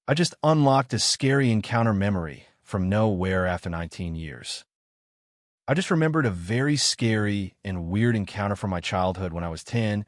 I just unlocked a scary encounter memory from nowhere after 19 years. I just remembered a very scary and weird encounter from my childhood when I was 10.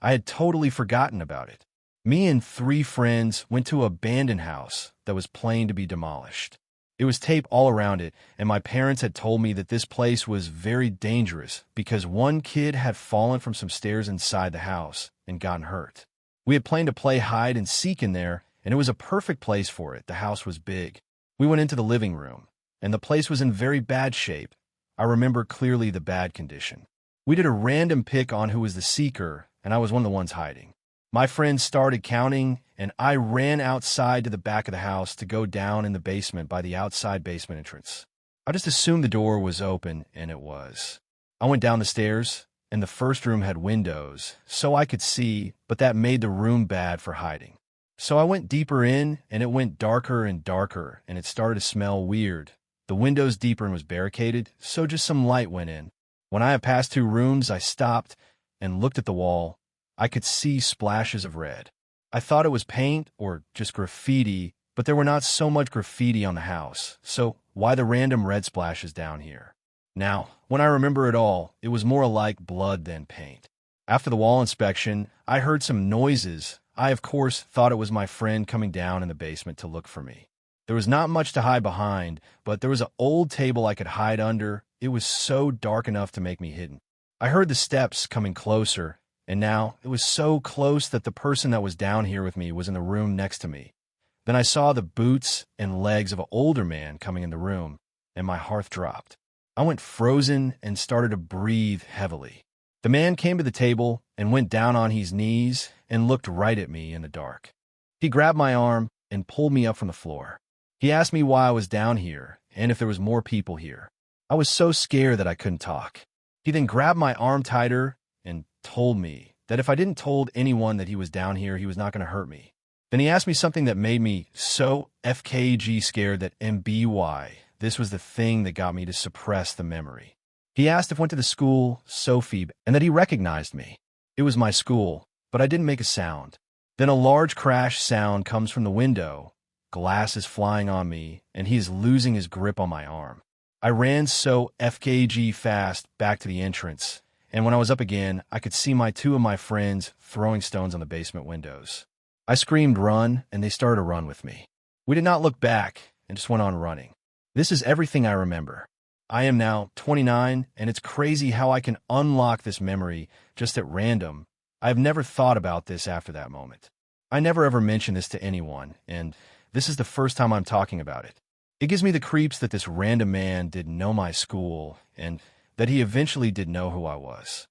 I had totally forgotten about it. Me and three friends went to an abandoned house that was plain to be demolished. It was tape all around it, and my parents had told me that this place was very dangerous because one kid had fallen from some stairs inside the house and gotten hurt. We had planned to play hide and seek in there, and it was a perfect place for it. The house was big. We went into the living room, and the place was in very bad shape. I remember clearly the bad condition. We did a random pick on who was the seeker, and I was one of the ones hiding. My friends started counting, and I ran outside to the back of the house to go down in the basement by the outside basement entrance. I just assumed the door was open, and it was. I went down the stairs, and the first room had windows, so I could see, but that made the room bad for hiding. So I went deeper in, and it went darker and darker, and it started to smell weird. The windows deeper and was barricaded, so just some light went in. When I had passed two rooms, I stopped and looked at the wall. I could see splashes of red. I thought it was paint or just graffiti, but there were not so much graffiti on the house, so why the random red splashes down here? Now, when I remember it all, it was more like blood than paint. After the wall inspection, I heard some noises. I, of course, thought it was my friend coming down in the basement to look for me. There was not much to hide behind, but there was an old table I could hide under. It was so dark enough to make me hidden. I heard the steps coming closer, and now it was so close that the person that was down here with me was in the room next to me. Then I saw the boots and legs of an older man coming in the room, and my heart dropped. I went frozen and started to breathe heavily. The man came to the table and went down on his knees and looked right at me in the dark. He grabbed my arm and pulled me up from the floor. He asked me why I was down here and if there was more people here. I was so scared that I couldn't talk. He then grabbed my arm tighter and told me that if I didn't told anyone that he was down here, he was not going to hurt me. Then he asked me something that made me so FKG scared that MBY, this was the thing that got me to suppress the memory. He asked if I went to the school, Sophie, and that he recognized me. It was my school, but I didn't make a sound. Then a large crash sound comes from the window. Glass is flying on me, and he is losing his grip on my arm. I ran so FKG fast back to the entrance, and when I was up again, I could see two of my friends throwing stones on the basement windows. I screamed, "Run," and they started to run with me. We did not look back and just went on running. This is everything I remember. I am now 29, and it's crazy how I can unlock this memory just at random. I have never thought about this after that moment. I never ever mentioned this to anyone, and this is the first time I'm talking about it. It gives me the creeps that this random man didn't know my school, and that he eventually did know who I was.